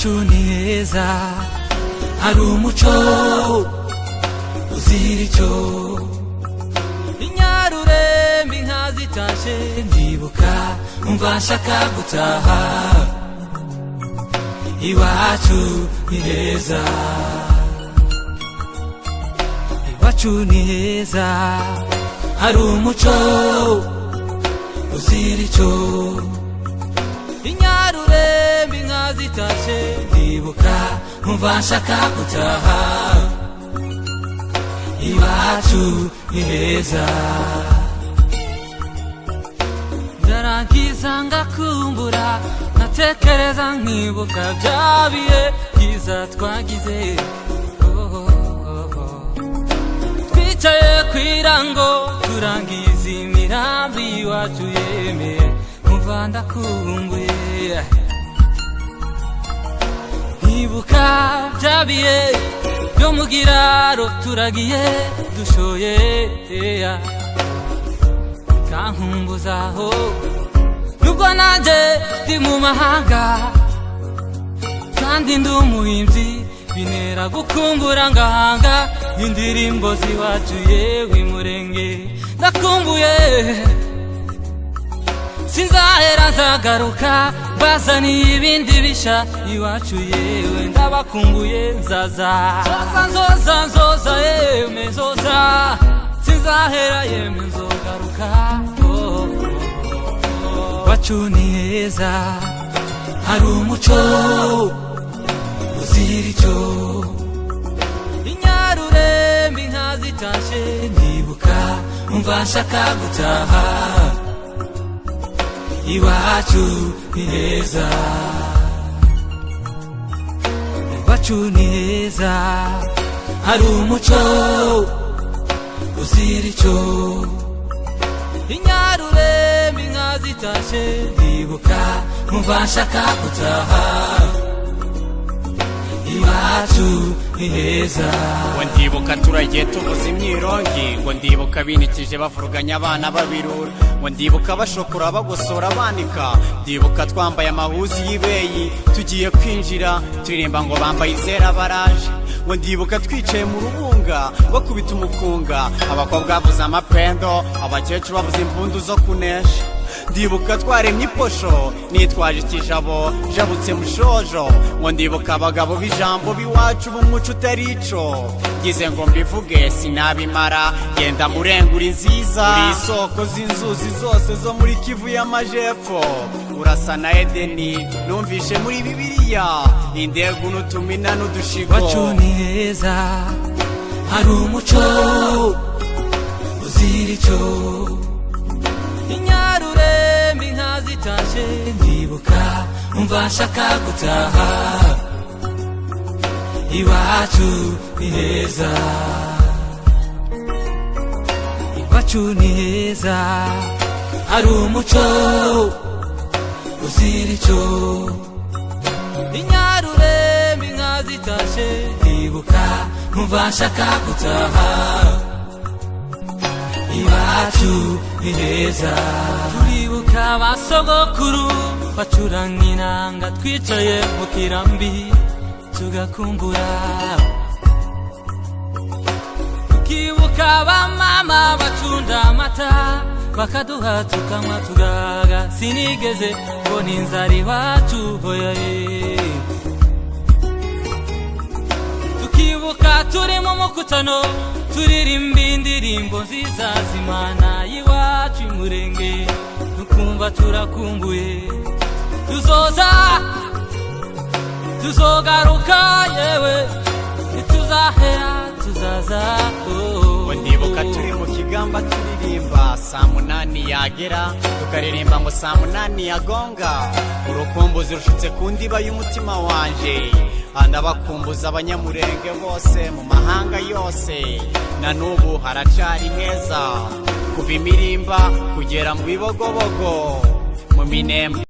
iwacu ni heza, hari umuco uzira icyo. Inyarurembe inka zitashe ndibuka umva nshaka gutaha, iwacu ni heza, iwacu ni heza, hari umuco uzira icyo. Inyarurembe inka zitashe ndibuka umva nshaka gutaha, iwacu ni heza. Ndarangiza ngakumbura natekereza nkibuka bya bihe byiza twagize, twicaye kw'irango turangiza imirambi iwacu yemeye, umva ndakumbuye. Nkibuka bya bihe byo mu giraro turagiye dushoye, kankumbuzaho nubwo nanjye ndi mu mahanga kandi ndi umuhimbyi, binera gukumbura ngahanga indirimbo z'iwacu yewe Murenge. Ndakumbuye sinzahera nzagaruka bazaniye ibindi bisha iwacu yewe, ndabakumbuye nzaza nzoza yemwe nzoza, sinzahera yemwe nzogaruka. Iwacu ni heza, hari umuco uzira icyo. Inyarurembe inka zitashe ndibuka umva nshaka gutaha, iwacu ni heza, iwacu ni heza, hari umuco uzira icyo. Inyarurembe inka zitashe ndibuka umva nshaka gutaha, iwacu ni heza. Ngo ndibuka turagiye tuvuza imyirongi, ngo ndibuka binikije bavuruganya abana babirura, ngo ndibuka bashokora bagosora banika, ndibuka twambaye amahuzi y'ibeyi tugiye kwinjira turirimba ngo bambaye izera baraje, ngo ndibuka twicaye mu rubunga bakubita umukunga, abakobwa bavuza amapendo, abakecuru bavuza impundu zo kunesha. Ndibuka twaremye iposho nitwaje ikijabo jabutse mushojo, ngo ndibuka abagabo b'ijambo b'iwacu b'umuco utari ico, ngize ngo mbivuge sinabimara, genda Murenguri nziza, uri isoko z'inzuzi zose zo muri Kivu y'Amajepfo, urasa na Edeni numvishe muri Bibiliya, indegu n'utumina n'udushigo. Iwacu ni heza, hari umuco uzira icyo. Inyarurembe inka zitashe ndibuka umva nshaka gutaha, iwacu ni heza, iwacu ni heza, hari umuco uzira icyo. Inyarurembe inka zitashe ndibuka umva nshaka gutaha, iwacu ni heza. Turibuka abasogokuru bacuranga inanga twicaye mu kirambi tugakumbura, tukibuka abamama bacunda amata bakaduha tukanywa tugaga, sinigeze mbona inzara iwacu hoya. Tukibuka turi mu mukutano turirimba indirimbo nziza z'Imana y'iwacu Murenge, tukumva turakumbuye, tuzogaruka yewe ntituzahera tuzaza. Ngo ndibuka turi mu kigamba turirimba saa munani yagera tukaririmba ngo saa munani yagonga, urukumbuzi rushitse ku ndiba y'umutima wanje, ndabakumbuza abanyamurenge bose mu mahanga yose, na n'ubu haracari heza, kuva imirimba kugera mu bibogobogo mu Minembwe.